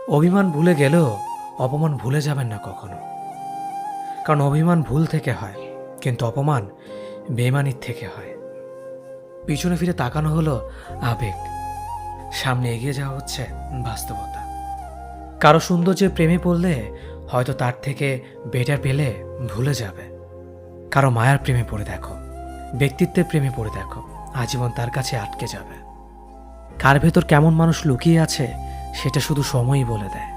অভিমান ভুলে গেলেও অপমান ভুলে যাবেন না কখনো। কারণ অভিমান ভুল থেকে হয়, কিন্তু অপমান বেইমানির থেকে হয়। পিছনে ফিরে তাকানো হলো আবেগ, সামনে এগিয়ে যাওয়া হচ্ছে বাস্তবতা। কারো সৌন্দর্যের প্রেমে পড়লে হয়তো তার থেকে বেটার পেলে ভুলে যাবে। কারো মায়ার প্রেমে পড়ে দেখো, ব্যক্তিত্বের প্রেমে পড়ে দেখো, আজীবন তার কাছে আটকে যাবে। কার ভেতর কেমন মানুষ লুকিয়ে আছে সেটা শুধু সময়ই বলে দেয়।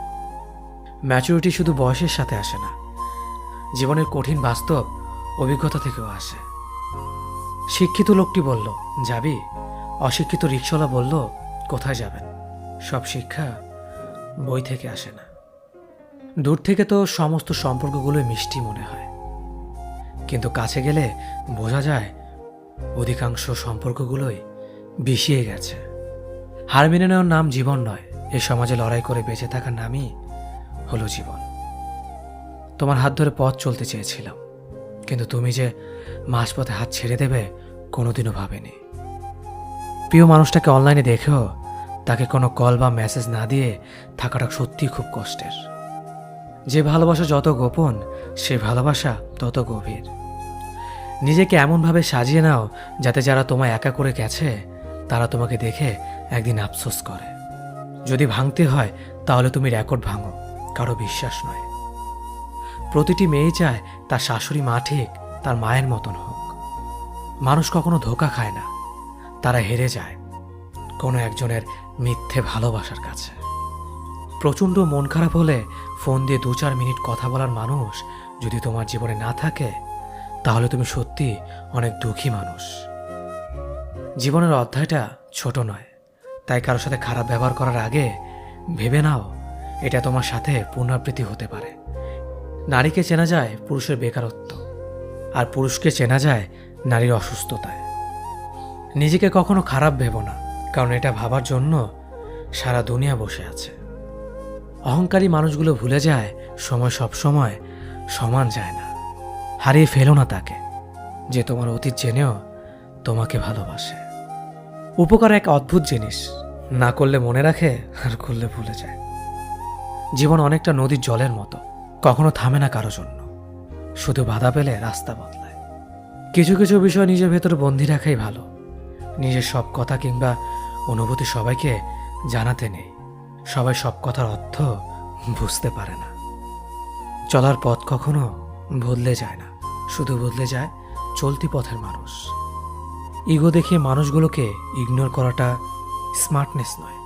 ম্যাচুরিটি শুধু বয়সের সাথে আসে না, জীবনের কঠিন বাস্তব অভিজ্ঞতা থেকেও আসে। শিক্ষিত লোকটি বলল, যাবি? অশিক্ষিত রিকশাওয়ালা বলল, কোথায় যাবেন? সব শিক্ষা বই থেকে আসে না। দূর থেকে তো সমস্ত সম্পর্কগুলোই মিষ্টি মনে হয়, কিন্তু কাছে গেলে বোঝা যায় অধিকাংশ সম্পর্কগুলোই বিষিয়ে গেছে। হার মেনে নেওয়ার নাম জীবন নয়, এ সমাজে লড়াই করে বেঁচে থাকার নামই হলো জীবন। তোমার হাত ধরে পথ চলতে চেয়েছিলাম, কিন্তু তুমি যে মাঝপথে হাত ছেড়ে দেবে কোনোদিনও ভাবেনি। প্রিয় মানুষটাকে অনলাইনে দেখেও তাকে কোনো কল বা মেসেজ না দিয়ে থাকাটা সত্যিই খুব কষ্টের। যে ভালোবাসা যত গোপন, সে ভালোবাসা তত গভীর। নিজেকে এমনভাবে সাজিয়ে নাও যাতে যারা তোমায় একা করে গেছে তারা তোমাকে দেখে একদিন আফসোস করে। যদি ভাঙতে হয় তাহলে তুমি রেকর্ড ভাঙো, কারো বিশ্বাস নয়। প্রতিটি মেয়ে চায় তার শাশুড়ি মা ঠিক তার মায়ের মতন হোক। মানুষ কখনো ধোঁকা খায় না, তারা হেরে যায় কোনো একজনের মিথ্যে ভালোবাসার কাছে। প্রচণ্ড মন খারাপ হলে ফোন দিয়ে 2-4 মিনিট কথা বলার মানুষ যদি তোমার জীবনে না থাকে, তাহলে তুমি সত্যি অনেক দুঃখী মানুষ। জীবনের অধ্যায়টা ছোট নয়, তাই কারোর সাথে খারাপ ব্যবহার করার আগে ভেবে নাও এটা তোমার সাথে পুনরাবৃত্তি হতে পারে। নারীকে চেনা যায় পুরুষের বেকারত্ব, আর পুরুষকে চেনা যায় নারীর অসুস্থতায়। নিজেকে কখনো খারাপ ভেবো না, কারণ এটা ভাবার জন্য সারা দুনিয়া বসে আছে। অহংকারী মানুষগুলো ভুলে যায় সময় সব সময় সমান যায় না। হারিয়ে ফেলো না তাকে যে তোমার অতীত জেনেও তোমাকে ভালোবাসে। উপকার এক অদ্ভুত জিনিস, না করলে মনে রাখে আর করলে ভুলে যায়। জীবন অনেকটা নদীর জলের মতো, কখনো থামে না কারো জন্য, শুধু বাধা পেলে রাস্তা বদলায়। কিছু কিছু বিষয় নিজের ভেতরে বন্দি রাখাই ভালো। নিজের সব কথা কিংবা অনুভূতি সবাইকে জানাতে নেই। সবাই সব কথার অর্থ বুঝতে পারে না। চলার পথ কখনো বদলে যায় না, শুধু বদলে যায় চলতি পথের মানুষ। ইগো দেখিয়ে মানুষগুলোকে ইগনোর করাটা স্মার্টনেস নয়,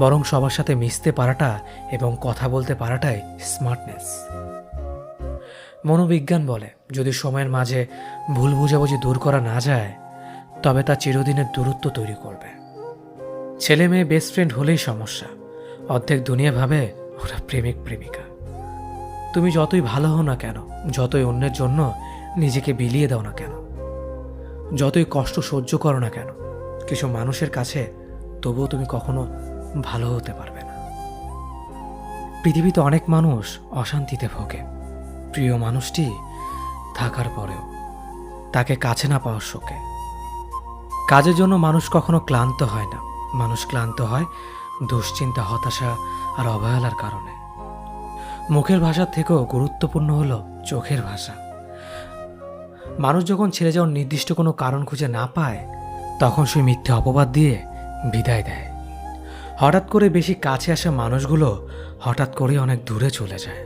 বরং সবার সাথে মিশতে পারাটা এবং কথা বলতে পারাটাই স্মার্টনেস। মনোবিজ্ঞান বলে, যদি সময়ের মাঝে ভুল বুঝাবুঝি দূর করা না যায় তবে তা চিরদিনের দূরত্ব তৈরি করবে। ছেলে মেয়ে বেস্ট ফ্রেন্ড হলেই সমস্যা, অর্ধেক দুনিয়া ভাবে ওরা প্রেমিক প্রেমিকা। তুমি যতই ভালো হও না কেন, যতই অন্যের জন্য নিজেকে বিলিয়ে দাও না কেন, যতই কষ্ট সহ্য করো না কেন, কিছু মানুষের কাছে তবুও তুমি কখনো ভালো হতে পারবে না। পৃথিবীতে অনেক মানুষ অশান্তিতে ভোগে, প্রিয় মানুষটি থাকার পরেও তাকে কাছে না পাওয়ার শোকে। কাজের জন্য মানুষ কখনো ক্লান্ত হয় না, মানুষ ক্লান্ত হয় দুশ্চিন্তা, হতাশা আর অবহেলার কারণে। মুখের ভাষার থেকেও গুরুত্বপূর্ণ হলো চোখের ভাষা। মানুষ যখন ছেড়ে যাওয়ার নির্দিষ্ট কোনো কারণ খুঁজে না পায়, তখন সে মিথ্যে অপবাদ দিয়ে বিদায় দেয়। হঠাৎ করে বেশি কাছে আসা মানুষগুলো হঠাৎ করে অনেক দূরে চলে যায়।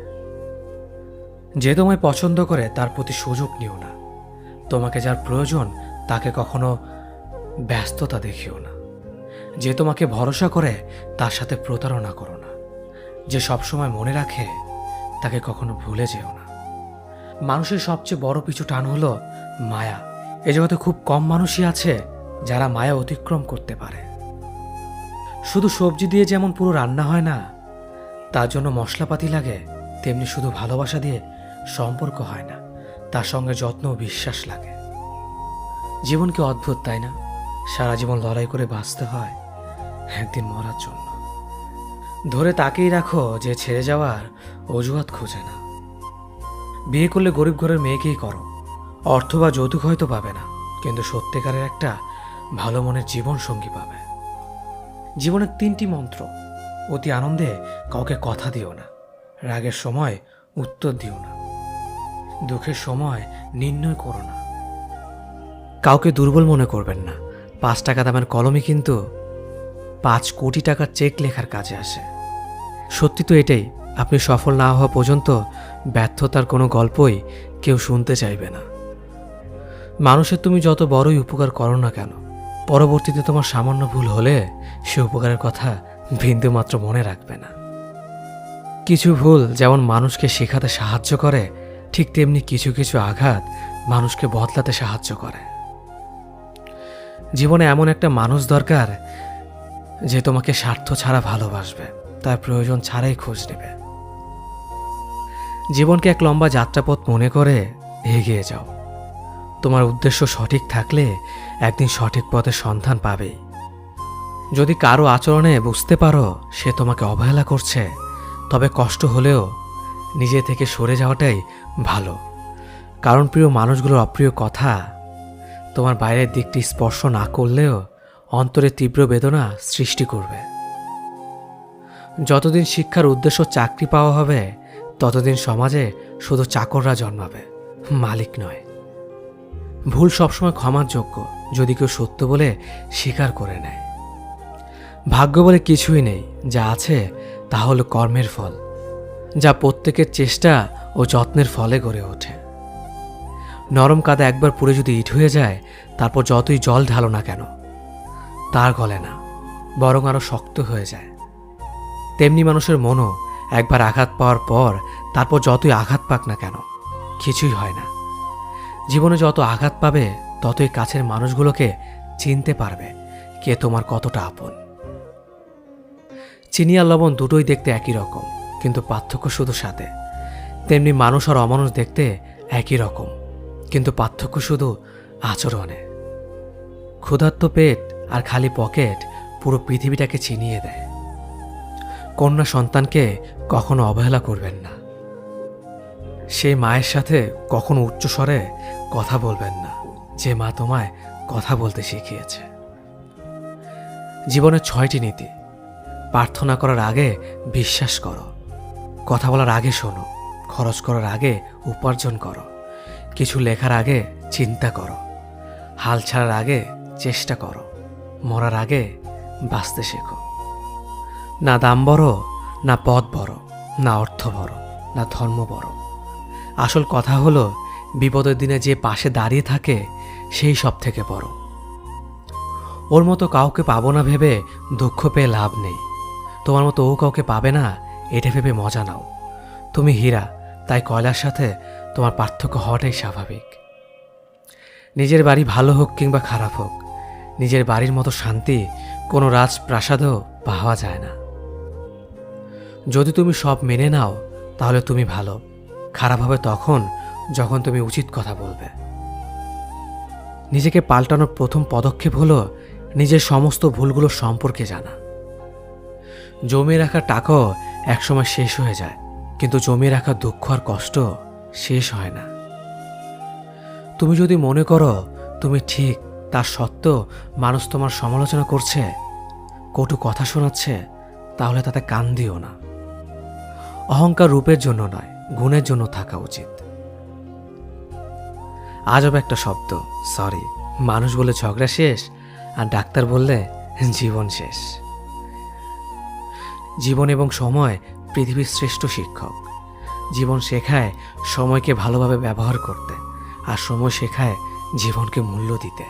যে তোমায় পছন্দ করে তার প্রতি সুযোগ নিও না। তোমাকে যার প্রয়োজন তাকে কখনো ব্যস্ততা দেখিও না। যে তোমাকে ভরসা করে তার সাথে প্রতারণা করো না। যে সবসময় মনে রাখে তাকে কখনো ভুলে যেও না। মানুষের সবচেয়ে বড় পিছু টান হলো মায়া। এ জগতে খুব কম মানুষই আছে যারা মায়া অতিক্রম করতে পারে। শুধু সবজি দিয়ে যেমন পুরো রান্না হয় না, তার জন্য মশলাপাতি লাগে, তেমনি শুধু ভালোবাসা দিয়ে সম্পর্ক হয় না, তার সঙ্গে যত্ন ও বিশ্বাস লাগে। জীবন কি অদ্ভুত, তাই না? সারা জীবন লড়াই করে বাঁচতে হয় একদিন মরার জন্য। ধরে তাকেই রাখো যে ছেড়ে যাওয়ার অজুহাত খোঁজে না। বিয়ে করলে গরিব ঘরের মেয়েকেই করো, অর্থ বা যৌতুক হয়তো পাবে না, কিন্তু সত্যিকারের একটা ভালো মনের জীবন সঙ্গী পাবে। জীবনের 3টি মন্ত্র: অতি আনন্দে কাউকে কথা দিও না, রাগের সময় উত্তর দিও না, দুঃখের সময় নির্ণয় করো না। কাউকে দুর্বল মনে করবেন না। 5 টাকা দামের কলমই কিন্তু 5 কোটি টাকার চেক লেখার কাজে আসে। সত্যি তো এটাই, আপনি সফল না হওয়া পর্যন্ত ব্যর্থতার কোনো গল্পই কেউ শুনতে চাইবে না। মানুষের তুমি যত বড়ই উপকার করো না কেন, পরবর্তীতে তোমার সামান্য ভুল হলে সে উপকারের কথা বিন্দুমাত্র মনে রাখবে না। কিছু ভুল যেমন মানুষকে শেখাতে সাহায্য করে, ঠিক তেমনি কিছু কিছু আঘাত মানুষকে বদলাতে সাহায্য করে। জীবনে এমন একটা মানুষ দরকার যে তোমাকে স্বার্থ ছাড়া ভালোবাসবে, তার প্রয়োজন ছাড়াই খোঁজ নেবে। জীবনকে এক লম্বা যাত্রাপথ মনে করে এগিয়ে যাও। তোমার উদ্দেশ্য সঠিক থাকলে একদিন সঠিক পথের সন্ধান পাবেই। যদি কারো আচরণে বুঝতে পারো সে তোমাকে অবহেলা করছে, তবে কষ্ট হলেও নিজে থেকে সরে যাওয়াটাই ভালো। কারণ প্রিয় মানুষগুলোর অপ্রিয় কথা তোমার বাইরের দিকটি স্পর্শ না করলেও অন্তরে তীব্র বেদনা সৃষ্টি করবে। যতদিন শিক্ষার উদ্দেশ্য চাকরি পাওয়া হবে, ততদিন সমাজে শুধু চাকররা জন্মাবে, মালিক নয়। ভুল সবসময় ক্ষমার যোগ্য যদি কেউ সত্য বলে স্বীকার করে নেয়। ভাগ্য বলে কিছুই নেই, যা আছে তা হলো কর্মের ফল, যা প্রত্যেকের চেষ্টা ও যত্নের ফলে গড়ে ওঠে। নরম কাদা একবার পুড়ে যদি ইট হয়ে যায়, তারপর যতই জল ঢালো না কেন তার গলে না, বরং আরও শক্ত হয়ে যায়। তেমনি মানুষের মনও একবার আঘাত পাওয়ার পর তারপর যতই আঘাত পাক না কেন কিছুই হয় না। জীবনে যত আঘাত পাবে ততই কাছের মানুষগুলোকে চিনতে পারবে কে তোমার কতটা আপন। চিনি আর লবণ দুটোই দেখতে একই রকম, কিন্তু পার্থক্য শুধু সাথে। তেমনি মানুষ আর অমানুষ দেখতে একই রকম, কিন্তু পার্থক্য শুধু আচরণে। ক্ষুধার্ত পেট আর খালি পকেট পুরো পৃথিবীটাকে চিনিয়ে দেয়। কন্যা সন্তানকে কখনো অবহেলা করবেন না। সেই মায়ের সাথে কখনো উচ্চস্বরে কথা বলবেন না যে মা তোমায় কথা বলতে শিখিয়েছে। জীবনের 6টি নীতি। প্রার্থনা করার আগে বিশ্বাস করো, কথা বলার আগে শোনো, খরচ করার আগে উপার্জন করো, কিছু লেখার আগে চিন্তা করো, হাল ছাড়ার আগে চেষ্টা করো, মরার আগে বাঁচতে শেখো। না দাম বড়, না পদ বড়, না অর্থ বড়, না ধর্ম বড়। আসল কথা হলো বিপদের দিনে যে পাশে দাঁড়িয়ে থাকে সেই সব থেকে বড়। ওর মতো কাউকে পাবো না ভেবে দুঃখ পেয়ে লাভ নেই। তোমার মতো ও কাউকে পাবে না এটা ভেবে মজা নাও। তুমি হীরা, তাই কয়লার সাথে তোমার পার্থক্য হওয়াটাই স্বাভাবিক। নিজের বাড়ি ভালো হোক কিংবা খারাপ হোক, নিজের বাড়ির মতো শান্তি কোনো রাজপ্রাসাদেও পাওয়া যায় না। যদি তুমি সব মেনে নাও তাহলে তুমি ভালো, খারাপ হবে তখন যখন তুমি উচিত কথা বলবে। নিজেকে পাল্টানোর প্রথম পদক্ষেপ হলো নিজের সমস্ত ভুলগুলো সম্পর্কে জানা। জমিয়ে রাখা টাকাও একসময় শেষ হয়ে যায়, কিন্তু জমিয়ে রাখা দুঃখ আর কষ্ট শেষ হয় না। তুমি যদি মনে করো তুমি ঠিক, তার সত্ত্বেও মানুষ তোমার সমালোচনা করছে, কটু কথা শোনাচ্ছে, তাহলে তাতে কান দিও না। অহংকার রূপের জন্য নয়, গুণের জন্য থাকা উচিত। আজব একটা শব্দ সরি, মানুষ বলে ঝগড়া শেষ আর ডাক্তার বললে জীবন শেষ। জীবন এবং সময় পৃথিবীর শ্রেষ্ঠ শিক্ষক। জীবন শেখায় সময়কে ভালোভাবে ব্যবহার করতে, আর সময় শেখায় জীবনকে মূল্য দিতে।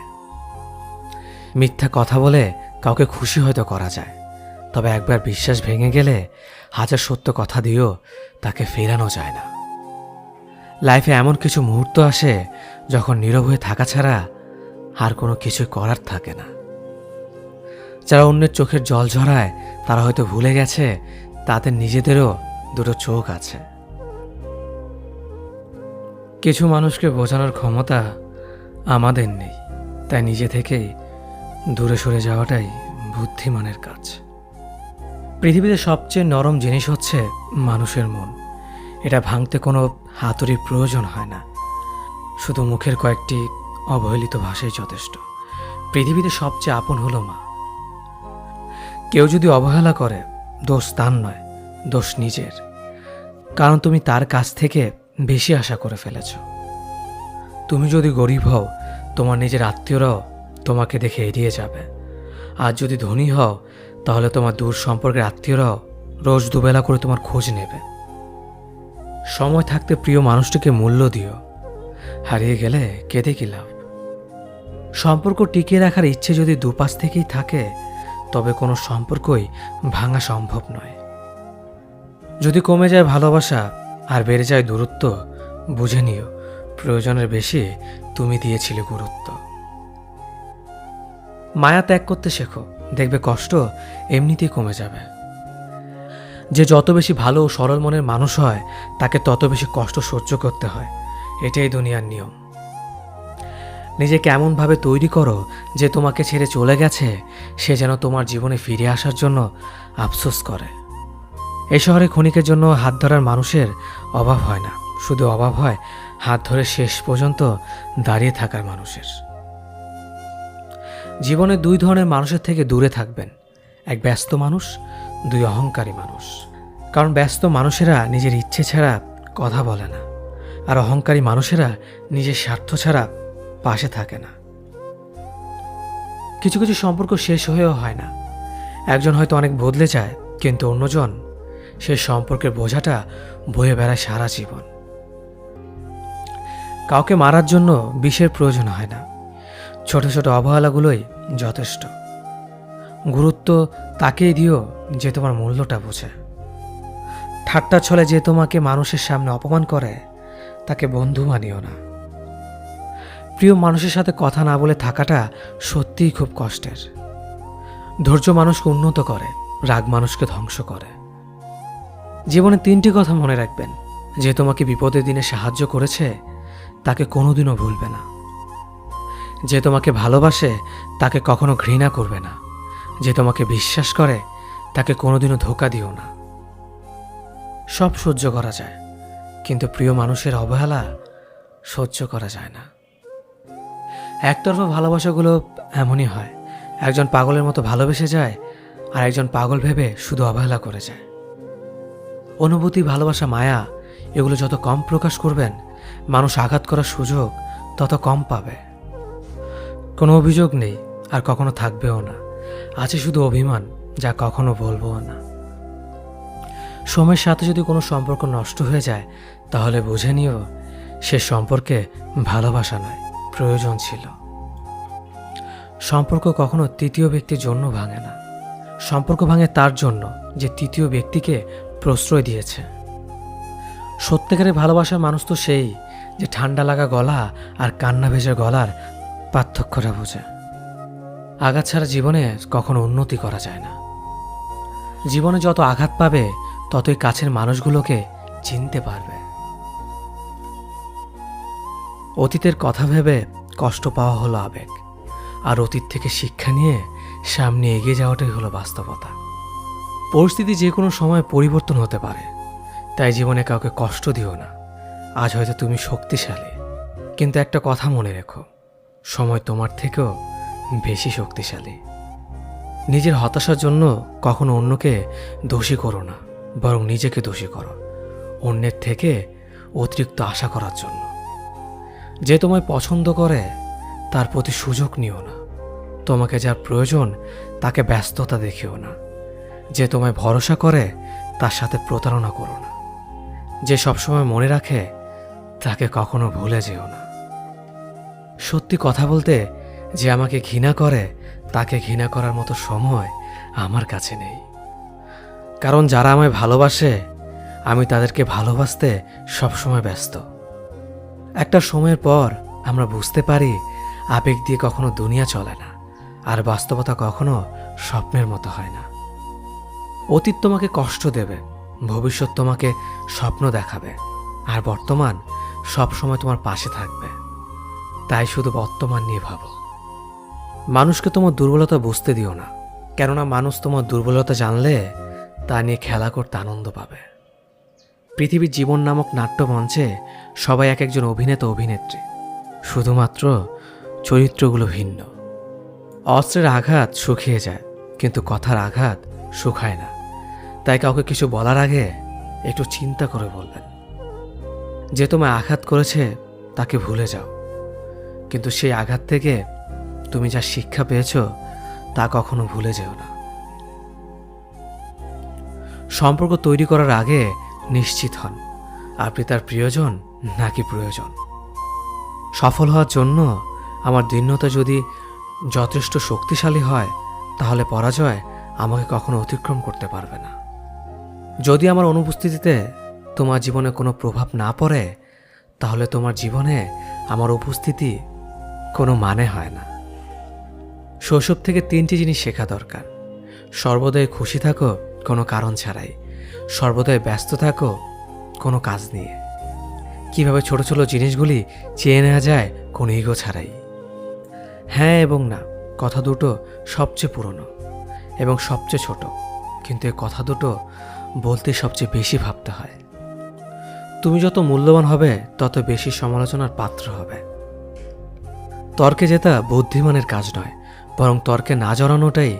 মিথ্যা কথা বলে কাউকে খুশি হয়তো করা যায়, তবে একবার বিশ্বাস ভেঙে গেলে হাজার সত্য কথা দিয়েও তাকে ফেরানো যায় না। লাইফে এমন কিছু মুহূর্ত আসে যখন নীরব হয়ে থাকা ছাড়া আর কোনো কিছু করার থাকে না। যারা অন্যের চোখের জল ঝরায় তারা হয়তো ভুলে গেছে তাদের নিজেদেরও দুটো চোখ আছে। কিছু মানুষকে বোঝানোর ক্ষমতা আমাদের নেই, তাই নিজে থেকেই দূরে সরে যাওয়াটাই বুদ্ধিমানের কাজ। পৃথিবীতে সবচেয়ে নরম জিনিস হচ্ছে মানুষের মন। এটা ভাঙতে কোনো হাতুড়ির প্রয়োজন হয় না, শুধু মুখের কয়েকটি অবহেলিত ভাষাই যথেষ্ট। পৃথিবীতে সবচেয়ে আপন হলো মা। কেউ যদি অবহেলা করে দোষ তার নয়, দোষ নিজের। কারণ তুমি তার কাছ থেকে বেশি আশা করে ফেলেছ। তুমি যদি গরিব হও, তোমার নিজের আত্মীয়রাও তোমাকে দেখে এড়িয়ে যাবে। আর যদি ধনী হও, তাহলে তোমার দূর সম্পর্কের আত্মীয়রাও রোজ দুবেলা করে তোমার খোঁজ নেবে। সময় থাকতে প্রিয় মানুষটিকে মূল্য দিও, হারিয়ে গেলে কেঁদে কি লাভ। সম্পর্ক টিকিয়ে রাখার ইচ্ছে যদি দুপাশ থেকেই থাকে, তবে কোনো সম্পর্কই ভাঙা সম্ভব নয়। যদি কমে যায় ভালোবাসা আর বেড়ে যায় দূরত্ব, বুঝে নিও প্রয়োজনের বেশি তুমি দিয়েছিলে গুরুত্ব। মায়া ত্যাগ করতে শেখো, দেখবে কষ্ট এমনিতেই কমে যাবে। যে যত বেশি ভালো ও সরল মনের মানুষ হয়, তাকে তত বেশি কষ্ট সহ্য করতে হয়। এটাই দুনিয়ার নিয়ম। নিজেকে এমনভাবে তৈরি করো যে তোমাকে ছেড়ে চলে গেছে সে যেন তোমার জীবনে ফিরে আসার জন্য আফসোস করে। এই শহরে ক্ষণিকের জন্য হাত ধরার মানুষের অভাব হয় না, শুধু অভাব হয় হাত ধরে শেষ পর্যন্ত দাঁড়িয়ে থাকার মানুষের। জীবনে দুই ধরনের মানুষের থেকে দূরে থাকবেন, এক ব্যস্ত মানুষ, দুই অহংকারী মানুষ। কারণ ব্যস্ত মানুষেরা নিজের ইচ্ছে ছাড়া কথা বলে না, আর অহংকারী মানুষেরা নিজের স্বার্থ ছাড়া পাশে থাকে না। কিছু কিছু সম্পর্ক শেষ হয়েও হয় না। একজন হয়তো অনেক বদলে যায়, কিন্তু অন্যজন সেই সম্পর্কের বোঝাটা বয়ে বেড়ায় সারা জীবন। কাউকে মারার জন্য বিষের প্রয়োজন হয় না, ছোট ছোট অবহেলাগুলোই যথেষ্ট। গুরুত্ব তাকেই দিও যে তোমার মূল্যটা বোঝে। ঠাট্টা ছলে যে তোমাকে মানুষের সামনে অপমান করে, তাকে বন্ধু মানিও না। প্রিয় মানুষের সাথে কথা না বলে থাকাটা সত্যিই খুব কষ্টের। ধৈর্য মানুষকে উন্নত করে, রাগ মানুষকে ধ্বংস করে। জীবনে তিনটি কথা মনে রাখবেন: যে তোমাকে বিপদের দিনে সাহায্য করেছে তাকে কোনোদিনও ভুলবে না, যে তোমাকে ভালোবাসে তাকে কখনো ঘৃণা করবে না, যে তোমাকে বিশ্বাস করে তাকে কোনোদিনও ধোঁকা দিও না। সব সহ্য করা যায়, কিন্তু প্রিয় মানুষের অবহেলা সহ্য করা যায় না। একতরফা ভালোবাসাগুলো এমনই হয়, একজন পাগলের মতো ভালোবেসে যায় আর একজন পাগল ভেবে শুধু অবহেলা করে যায়। অনুভূতি, ভালোবাসা, মায়া এগুলো যত কম প্রকাশ করবেন, মানুষ আঘাত করার সুযোগ তত কম পাবে। কোনো অভিযোগ নেই আর কখনো থাকবেও না, আছে শুধু অভিমান, যা কখনো বলবো না। সময়ের সাথে যদি কোনো সম্পর্ক নষ্ট হয়ে যায়, তাহলে বুঝে নিও সে সম্পর্কে ভালোবাসা নয়, প্রয়োজন ছিল। সম্পর্ক কখনো তৃতীয় ব্যক্তির জন্য ভাঙে না, সম্পর্ক ভাঙে তার জন্য যে তৃতীয় ব্যক্তিকে প্রশ্রয় দিয়েছে। সত্যিকারের ভালোবাসার মানুষ তো সেই যে ঠান্ডা লাগা গলা আর কান্না ভেজা গলার পার্থক্যটা বোঝে। আঘাত ছাড়া জীবনে কখনো উন্নতি করা যায় না। জীবনে যত আঘাত পাবে, ততই কাছের মানুষগুলোকে চিনতে পারবে। অতীতের কথা ভেবে কষ্ট পাওয়া হলো আবেগ, আর অতীত থেকে শিক্ষা নিয়ে সামনে এগিয়ে যাওয়াটাই হলো বাস্তবতা। পরিস্থিতি যে কোনো সময় পরিবর্তন হতে পারে, তাই জীবনে কাউকে কষ্ট দিও না। আজ হয়তো তুমি শক্তিশালী, কিন্তু একটা কথা মনে রেখো, সময় তোমার থেকেও বেশি শক্তিশালী। নিজের হতাশার জন্য কখনো অন্যকে দোষী করো না, বরং নিজেকে দোষী করো অন্যের থেকে অতিরিক্ত আশা করার জন্য। যে তোমায় পছন্দ করে তার প্রতি সুযোগ নিও না, তোমাকে যার প্রয়োজন তাকে ব্যস্ততা দেখিও না। যে তোমায় ভরসা করে তার সাথে প্রতারণা করো না। যে সবসময় মনে রাখে তাকে কখনো ভুলে যেও না। সত্যি কথা বলতে, যে আমাকে ঘৃণা করে তাকে ঘৃণা করার মতো সময় আমার কাছে নেই। কারণ যারা আমায় ভালোবাসে, আমি তাদেরকে ভালোবাসতে সবসময় ব্যস্ত। একটা সময়ের পর আমরা বুঝতে পারি আবেগ দিয়ে কখনো দুনিয়া চলে না, আর বাস্তবতা কখনো স্বপ্নের মতো হয় না। অতীত তোমাকে কষ্ট দেবে, ভবিষ্যৎ তোমাকে স্বপ্ন দেখাবে, আর বর্তমান সবসময় তোমার পাশে থাকবে। তাই শুধু বর্তমান নিয়ে ভাবো। মানুষকে তোমার দুর্বলতা বুঝতে দিও না, কেননা মানুষ তোমার দুর্বলতা জানলে তা নিয়ে খেলা করতে আনন্দ পাবে। পৃথিবীর জীবন নামক নাট্যমঞ্চে সবাই এক একজন অভিনেতা অভিনেত্রী, শুধুমাত্র চরিত্রগুলো ভিন্ন। অস্ত্রের আঘাত শুকিয়ে যায়, কিন্তু কথার আঘাত শুকায় না। তাই কাউকে কিছু বলার আগে একটু চিন্তা করে বলবেন। যে তোমায় আঘাত করেছে তাকে ভুলে যাও, কিন্তু সেই আঘাত থেকে তুমি যা শিক্ষা পেয়েছো তা কখনো ভুলে যেও না। সম্পর্ক তৈরি করার আগে নিশ্চিত হন আপনি তার প্রিয়জন নাকি প্রয়োজন। সফল হওয়ার জন্য আমার দীনতা যদি যথেষ্ট শক্তিশালী হয়, তাহলে পরাজয় আমাকে কখনো অতিক্রম করতে পারবে না। যদি আমার অনুপস্থিতিতে তোমার জীবনে কোনো প্রভাব না পড়ে, তাহলে তোমার জীবনে আমার উপস্থিতি কোনো মানে হয় না। শৈশব থেকে 3টি জিনিস শেখা দরকার: সর্বদাই খুশি থাকো কোনো কারণ ছাড়াই, সর্বদাই ব্যস্ত থাকো কোনো কাজ নিয়ে, কিভাবে ছোট ছোট জিনিসগুলি চেয়ে নেওয়া যায় কোনো ইগো ছাড়াই। হ্যাঁ এবং না কথা দুটো সবচেয়ে পুরনো এবং সবচেয়ে ছোট, কিন্তু এই কথা দুটো বলতে সবচেয়ে বেশি ভাবতে হয়। তুমি যত মূল্যবান হবে তত বেশি সমালোচনার পাত্র হবে। তর্কে জেতা বুদ্ধিমানের কাজ নয়, বরং তর্কে না জড়ানোটাই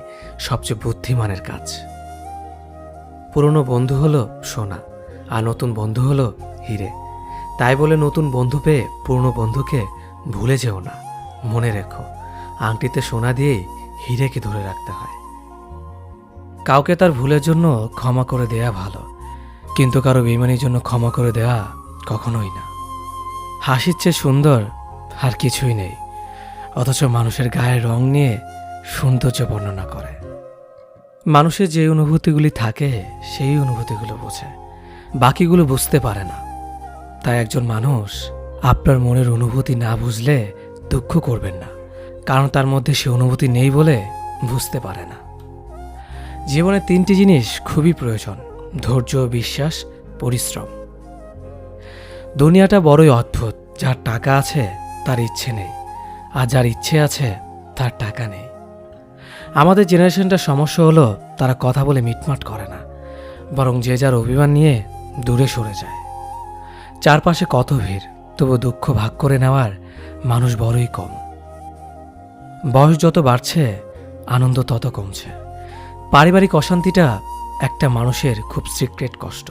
সবচেয়ে বুদ্ধিমানের কাজ। পুরনো বন্ধু হলো সোনা, আর নতুন বন্ধু হলো হিরে। তাই বলে নতুন বন্ধু পেয়ে পুরনো বন্ধুকে ভুলে যেও না। মনে রেখো, আংটিতে সোনা দিয়েই হিরেকে ধরে রাখতে হয়। কাউকে তার ভুলের জন্য ক্ষমা করে দেয়া ভালো, কিন্তু কারো বেইমানির জন্য ক্ষমা করে দেওয়া কখনোই না। হাসির চেয়ে সুন্দর আর কিছুই নেই, অথচ মানুষের গায়ের রং নিয়ে সৌন্দর্য বর্ণনা করে। মানুষের যে অনুভূতিগুলি থাকে সেই অনুভূতিগুলো বোঝে, বাকিগুলো বুঝতে পারে না। তাই একজন মানুষ আপনার মনের অনুভূতি না বুঝলে দুঃখ করবেন না, কারণ তার মধ্যে সে অনুভূতি নেই বলে বুঝতে পারে না। জীবনে 3টি জিনিস খুবই প্রয়োজন: ধৈর্য, বিশ্বাস, পরিশ্রম। দুনিয়াটা বড়ই অদ্ভুত। যার টাকা আছে তার ইচ্ছে নেই, আর যার ইচ্ছে আছে তার টাকা নেই। আমাদের জেনারেশনটার সমস্যা হলো তারা কথা বলে মিটমাট করে না, বরং যে যার অভিমান নিয়ে দূরে সরে যায়। চারপাশে কত ভিড়, তবু দুঃখ ভাগ করে নেওয়ার মানুষ বড়ই কম। বয়স যত বাড়ছে আনন্দ তত কমছে। পারিবারিক অশান্তিটা একটা মানুষের খুব সিক্রেট কষ্ট,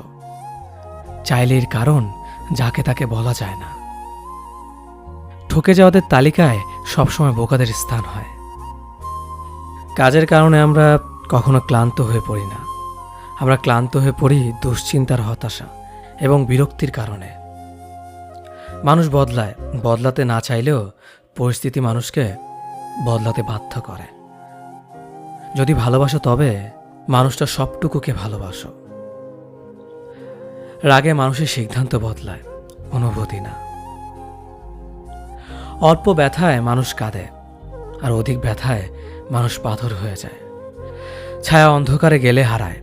চাইলে এর কারণ যাকে তাকে বলা যায় না। ঠকে যাওয়াদের তালিকায় সবসময় বোকাদের স্থান হয়। কাজের কারণে আমরা কখনো ক্লান্ত হয়ে পড়ি না, আমরা ক্লান্ত হয়ে পড়ি দুশ্চিন্তার, হতাশা এবং বিরক্তির কারণে। মানুষ বদলায়, বদলাতে না চাইলেও পরিস্থিতি মানুষকে বদলাতে বাধ্য করে। যদি ভালোবাসো তবে মানুষটা সবটুকুকে ভালোবাসো। রাগে মানুষের সিদ্ধান্ত বদলায়, অনুভূতি না। অল্প ব্যথায় মানুষ কাঁদে, আর অধিক ব্যথায় মানুষ পাথর হয়ে যায়। ছায়া অন্ধকারে গেলে হারায়,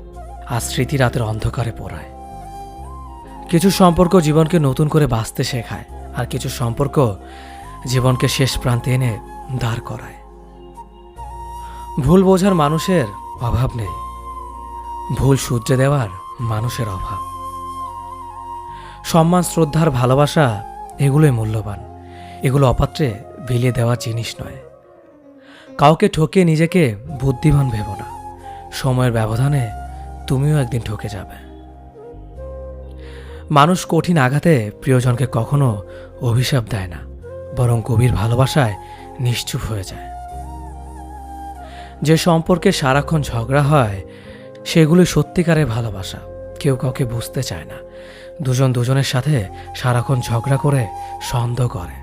আর স্মৃতি রাতের অন্ধকারে পোড়ায়। কিছু সম্পর্ক জীবনকে নতুন করে বাঁচতে শেখায়, আর কিছু সম্পর্ক জীবনকে শেষ প্রান্তে এনে দাঁড় করায়। ভুল বোঝার মানুষের অভাব নেই, ভুল শুধরে দেওয়ার মানুষের অভাব। সম্মান, শ্রদ্ধার, ভালোবাসা এগুলোই মূল্যবান, এগুলো অপাত্রে বিলিয়ে দেওয়া জিনিস নয়। কাউকে ঠকিয়ে নিজেকে বুদ্ধিমান ভেবো না, সময়ের ব্যবধানে তুমিও একদিন ঠকে যাবে। মানুষ কঠিন আঘাতে প্রিয়জনকে কখনো অভিশাপ দেয় না, বরং গভীর ভালোবাসায় নিশ্চুপ হয়ে যায়। যে সম্পর্কে সারাক্ষণ ঝগড়া হয় সেগুলি সত্যিকারের ভালোবাসা। কেউ কাউকে বুঝতে চায় না, দুজন দুজনের সাথে সারাক্ষণ ঝগড়া করে সন্দেহ করে,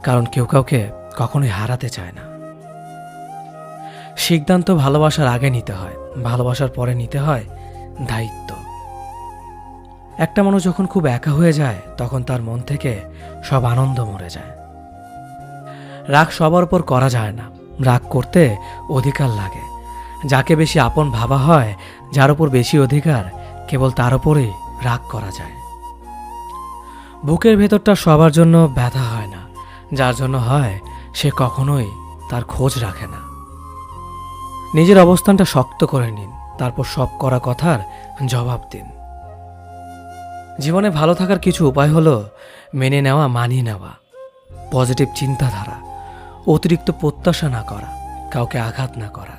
কারণ কেউ কাউকে কখনোই হারাতে চায় না। সিদ্ধান্ত ভালোবাসার আগে নিতে হয়, ভালোবাসার পরে নিতে হয় দায়িত্ব। একটা মানুষ যখন খুব একা হয়ে যায় তখন তার মন থেকে সব আনন্দ মরে যায়। রাগ সবার উপর করা যায় না, রাগ করতে অধিকার লাগে। যাকে বেশি আপন ভাবা হয়, যার উপর বেশি অধিকার, কেবল তার উপরেই রাগ করা যায়। বুকের ভেতরটা সবার জন্য ব্যথা হয় না, যার জন্য হয় সে কখনোই তার খোঁজ রাখে না। নিজের অবস্থানটা শক্ত করে নিন, তারপর সব করা কথার জবাব দিন। জীবনে ভালো থাকার কিছু উপায় হলো মেনে নেওয়া, মানিয়ে নেওয়া, পজিটিভ চিন্তাধারা, অতিরিক্ত প্রত্যাশা না করা, কাউকে আঘাত না করা।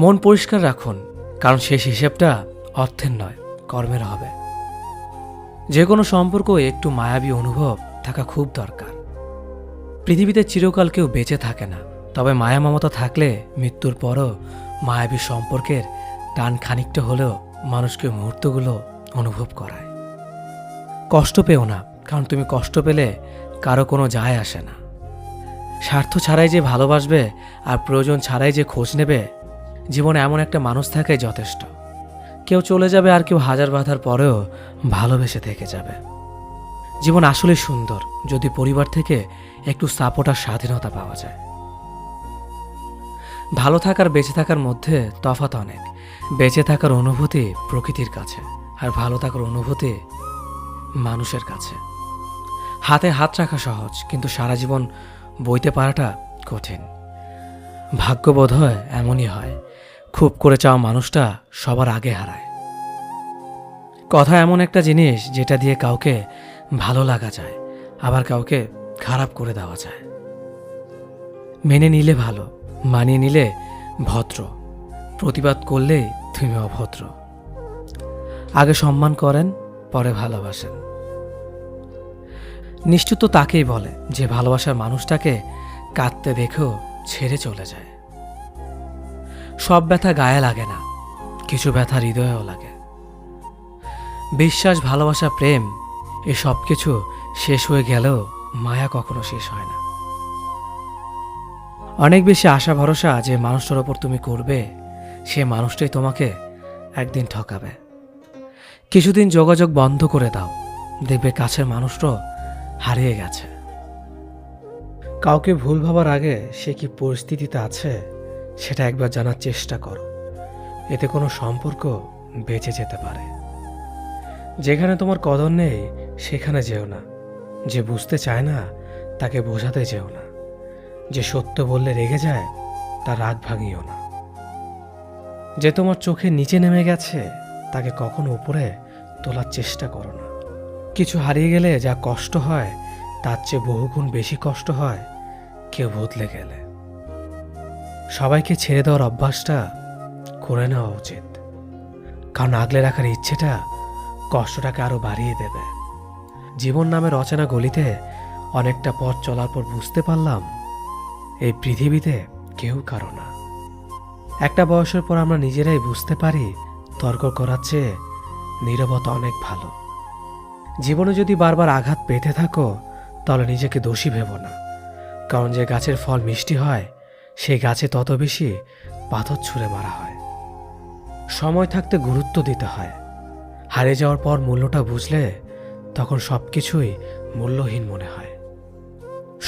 মন পরিষ্কার রাখুন, কারণ শেষ হিসেবটা অর্থের নয়, কর্মের হবে। যে কোনো সম্পর্ক একটু মায়াবী অনুভব থাকা খুব দরকার। পৃথিবীতে চিরকাল কেউ বেঁচে থাকে না, তবে মায়া মমতা থাকলে মৃত্যুর পরও মায়াবী সম্পর্কের টান খানিকটা হলেও মানুষকে মুহূর্তগুলো অনুভব করায়। কষ্ট পেও না, কারণ তুমি কষ্ট পেলে কারো কোনো যায় আসে না। স্বার্থ ছাড়াই যে ভালোবাসবে আর প্রয়োজন ছাড়াই যে খোঁজ নেবে, জীবনে এমন একটা মানুষ থাকাই যথেষ্ট। কেউ চলে যাবে আর কেউ হাজার বাধার পরেও ভালোবেসে থেকে যাবে। জীবন আসলে সুন্দর যদি পরিবার থেকে একটু সাপোর্ট আর স্বাধীনতা পাওয়া যায়। ভালো থাকার বেঁচে থাকার মধ্যে তফাৎ অনেক। বেঁচে থাকার অনুভূতি প্রকৃতির কাছে, আর ভালো থাকার অনুভূতি মানুষের কাছে। হাতে হাত রাখা সহজ, কিন্তু সারা জীবন বইতে পারাটা কঠিন। ভাগ্য বোধ হয় এমনই হয়, খুব করে চাওয়া মানুষটা সবার আগে হারায়। কথা এমন একটা জিনিস যেটা দিয়ে কাউকে ভালো লাগা যায়, আবার কাউকে খারাপ করে দেওয়া যায়। মেনে নিলে ভালো, মানিয়ে নিলে ভদ্র, প্রতিবাদ করলেই তুমি অভদ্র। আগে সম্মান করেন, পরে ভালোবাসেন। নিশ্চিত তাকেই বলে যে ভালোবাসার মানুষটাকে কাঁদতে দেখেও ছেড়ে চলে যায়। সব ব্যথা গায়ে লাগে না, কিছু ব্যথা হৃদয়েও লাগে। বিশ্বাস, ভালোবাসা, প্রেম এ সব কিছু শেষ হয়ে গেলেও মায়া কখনো শেষ হয় না। অনেক বেশি আশা ভরসা যে মানুষটার ওপর তুমি করবে, সে মানুষটাই তোমাকে একদিন ঠকাবে। কিছুদিন যোগাযোগ বন্ধ করে দাও, দেখবে কাছের মানুষটাও হারিয়ে গেছে। কাউকে ভুল ভাবার আগে সে কি পরিস্থিতিতে আছে সেটা একবার জানার চেষ্টা করো, এতে কোনো সম্পর্ক বেঁচে যেতে পারে। যেখানে তোমার কদর নেই সেখানে যেও না। যে বুঝতে চায় না তাকে বোঝাতে যেও না। যে সত্য বললে রেগে যায় তার রাগ ভাঙিও না। যে তোমার চোখের নিচে নেমে গেছে তাকে কখনো উপরে তোলার চেষ্টা করো না। কিছু হারিয়ে গেলে যা কষ্ট হয় তার চেয়ে বহুগুণ বেশি কষ্ট হয় কেউ বদলে গেলে। সবাইকে ছেড়ে দেওয়ার অভ্যাসটা করে নেওয়া উচিত, কারণ আগলে রাখার ইচ্ছেটা কষ্টটাকে আরো বাড়িয়ে দেবে। জীবন নামের অচেনা গলিতে অনেকটা পথ চলার পর বুঝতে পারলাম এই পৃথিবীতে কেউ কারো না। একটা বয়সের পর আমরা নিজেরাই বুঝতে পারি তর্ক করার চেয়ে নীরবতা অনেক ভালো। জীবনে যদি বারবার আঘাত পেতে থাকো তাহলে নিজেকে দোষী ভেবো না, কারণ যে গাছের ফল মিষ্টি হয় সেই গাছে তত বেশি পাথর ছুঁড়ে মারা হয়। সময় থাকতে গুরুত্ব দিতে হয়। হারিয়ে যাওয়ার পর মূল্যটা বুঝলে তখন সবকিছুই মূল্যহীন মনে হয়।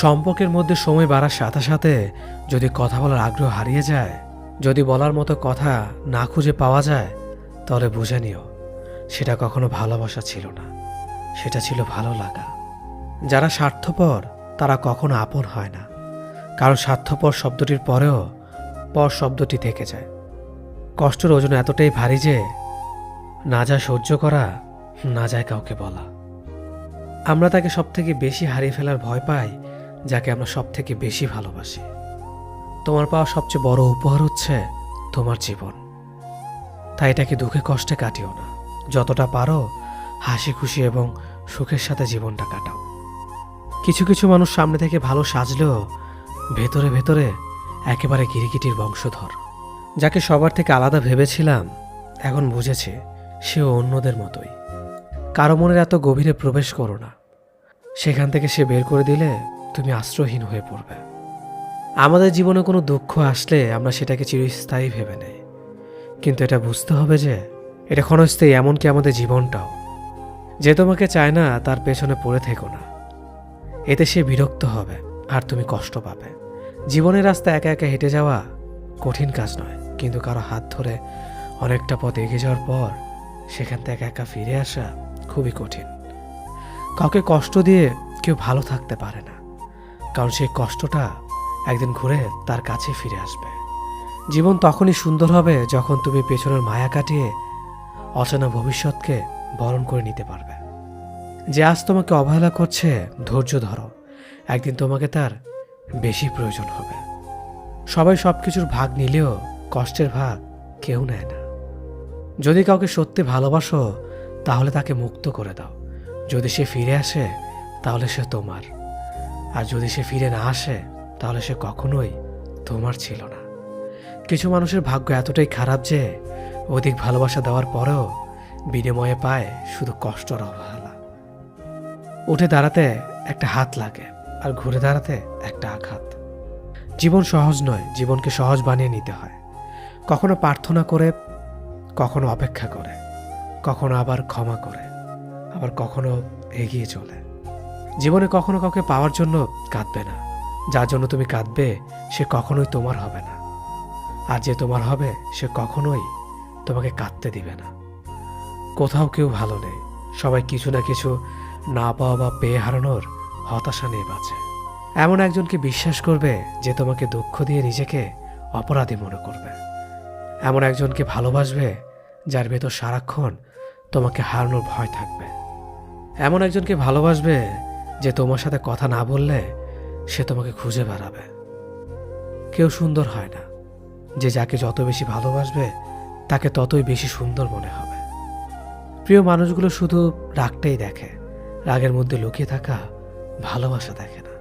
সম্পর্কের মধ্যে সময় বাড়ার সাথে সাথে যদি কথা বলার আগ্রহ হারিয়ে যায়, যদি বলার মতো কথা না খুঁজে পাওয়া যায়, তাহলে বুঝে নিও সেটা কখনো ভালোবাসা ছিল না, সেটা ছিল ভালো লাগা। যারা স্বার্থপর তারা কখনো আপন হয় না, কারণ স্বার্থপর শব্দটির পরেও পর শব্দটি থেকে যায়। কষ্টের ওজন এতটাই ভারী যে না যায় সহ্য করা, না যায় কাউকে বলা। আমরা তাকে সব থেকে বেশি হারিয়ে ফেলার ভয় পাই যাকে আমরা সব থেকে বেশি ভালোবাসি। তোমার পাওয়া সবচেয়ে বড় উপহার হচ্ছে তোমার জীবন, তাই এটাকে দুঃখে কষ্টে কাটিও না। যতটা পারো হাসি খুশি এবং সুখের সাথে জীবনটা কাটাও। কিছু কিছু মানুষ সামনে থেকে ভালো সাজলেও ভেতরে ভেতরে একেবারে গিরিগিটির বংশধর। যাকে সবার থেকে আলাদা ভেবেছিলাম এখন বুঝেছি সেও অন্যদের মতোই। কারো মনের এত গভীরে প্রবেশ করো না, সেখান থেকে সে বের করে দিলে তুমি আশ্রয়হীন হয়ে পড়বে। আমাদের জীবনে কোনো দুঃখ আসলে আমরা সেটাকে চিরস্থায়ী ভেবে নেই, কিন্তু এটা বুঝতে হবে যে এটা ক্ষণস্থায়ী, এমনকি আমাদের জীবনটাও। যে তোমাকে চায় না তার পেছনে পড়ে থেকো না, এতে সে বিরক্ত হবে আর তুমি কষ্ট পাবে। জীবনের রাস্তা একা একা হেঁটে যাওয়া কঠিন কাজ নয়, কিন্তু কারো হাত ধরে অনেকটা পথ এগিয়ে যাওয়ার পর সেখান থেকে একা ফিরে আসা খুবই কঠিন। কাউকে কষ্ট দিয়ে কেউ ভালো থাকতে পারে না, কারণ সেই কষ্টটা একদিন ঘুরে তার কাছে ফিরে আসবে। জীবন তখনই সুন্দর হবে যখন তুমি পেছনের মায়া কাটিয়ে অচেনা ভবিষ্যৎকে বরণ করে নিতে পারবে। যে আজ তোমাকে অবহেলা করছে ধৈর্য ধরো, একদিন তোমাকে তার বেশি প্রয়োজন হবে। সবাই সব কিছুর ভাগ নিলেও কষ্টের ভাগ কেউ নেয় না। যদি কাউকে সত্যি ভালোবাসো তাহলে তাকে মুক্ত করে দাও। যদি সে ফিরে আসে তাহলে সে তোমার, আর যদি সে ফিরে না আসে তাহলে সে কখনোই তোমার ছিল না। কিছু মানুষের ভাগ্য এতটাই খারাপ যে অধিক ভালোবাসা দেওয়ার পরেও বিনিময়ে পায় শুধু কষ্ট আর অবহেলা। উঠে দাঁড়াতে একটা হাত লাগে, আর ঘুরে দাঁড়াতে একটা আঘাত। জীবন সহজ নয়, জীবনকে সহজ বানিয়ে নিতে হয়। কখনো প্রার্থনা করে, কখনো অপেক্ষা করে, কখনো আবার ক্ষমা করে, আবার কখনো এগিয়ে চলে। জীবনে কখনো কাউকে পাওয়ার জন্য কাঁদবে না। যার জন্য তুমি কাঁদবে সে কখনোই তোমার হবে না, আর যে তোমার হবে সে কখনোই তোমাকে কাঁদতে দিবে না। কোথাও কেউ ভালো নেই, সবাই কিছু না কিছু না পাওয়া বা পেয়ে হারানোর হতাশা নিয়ে বাঁচে। এমন একজনকে বিশ্বাস করবে যে তোমাকে দুঃখ দিয়ে নিজেকে অপরাধী মনে করবে। এমন একজনকে ভালোবাসবে যার ভেতর সারাক্ষণ তোমাকে হারানোর ভয় থাকবে। এমন একজনকে ভালোবাসবে যে তোমার সাথে কথা না বললে সে তোমাকে খুঁজে বেড়াবে। কেউ সুন্দর হয় না, যে যাকে যত বেশি ভালোবাসবে তাকে ততই বেশি সুন্দর মনে হবে। প্রিয় মানুষগুলো শুধু রাগটাই দেখে, রাগের মধ্যে লুকিয়ে থাকা ভালোবাসা দেখে না।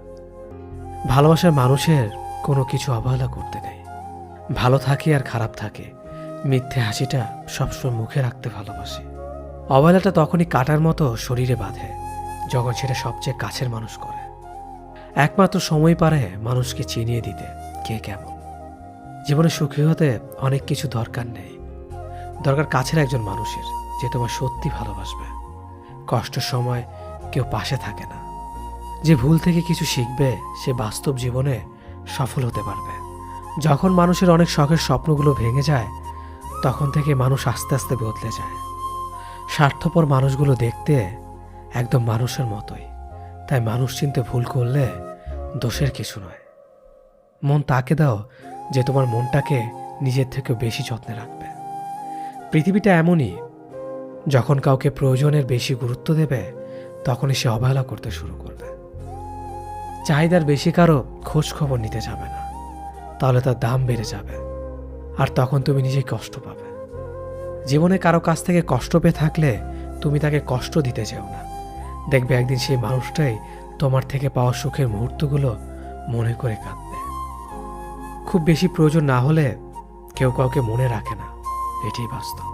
ভালোবাসার মানুষের কোনো কিছু অবহেলা করতে নেই। ভালো থাকে আর খারাপ থাকে, মিথ্যে হাসিটা সবসময় মুখে রাখতে ভালোবাসি। অবহেলাটা তখনই কাটার মতো শরীরে বাঁধে যখন সেটা সবচেয়ে কাছের মানুষ করে। একমাত্র সময় পারে মানুষকে চিনিয়ে দিতে কে কেমন। জীবনে সুখী হতে অনেক কিছু দরকার নেই, দরকার কাছের একজন মানুষের যে তোমার সত্যি ভালোবাসবে। কষ্টের সময় কেউ পাশে থাকে না। যে ভুল থেকে কিছু শিখবে সে বাস্তব জীবনে সফল হতে পারবে। যখন মানুষের অনেক শখের স্বপ্নগুলো ভেঙে যায় তখন থেকে মানুষ আস্তে আস্তে বদলে যায়। স্বার্থপর মানুষগুলো দেখতে একদম মানুষের মতোই, তাই মানুষ চিনতে ভুল করলে দোষের কিছু নয়। মন তাকে দাও যে তোমার মনটাকে নিজের থেকে বেশি যত্নে রাখবে। পৃথিবীটা এমনই, যখন কাউকে প্রয়োজনের বেশি গুরুত্ব দেবে তখনই সে অবহেলা করতে শুরু করবে। চাহিদার বেশি কারো খোঁজ খবর নিতে যাবে না, তাহলে তার দাম বেড়ে যাবে, আর তখন তুমি নিজেই কষ্ট পাবে। জীবনে কারো কাছ থেকে কষ্ট পেয়ে থাকলে তুমি তাকে কষ্ট দিতে চাও না। দেখবে একদিন সেই মানুষটাই তোমার থেকে পাওয়া সুখের মুহূর্তগুলো মনে করে কাঁদবে। খুব বেশি প্রয়োজন না হলে কেউ কাউকে মনে রাখে না, এটাই বাস্তব।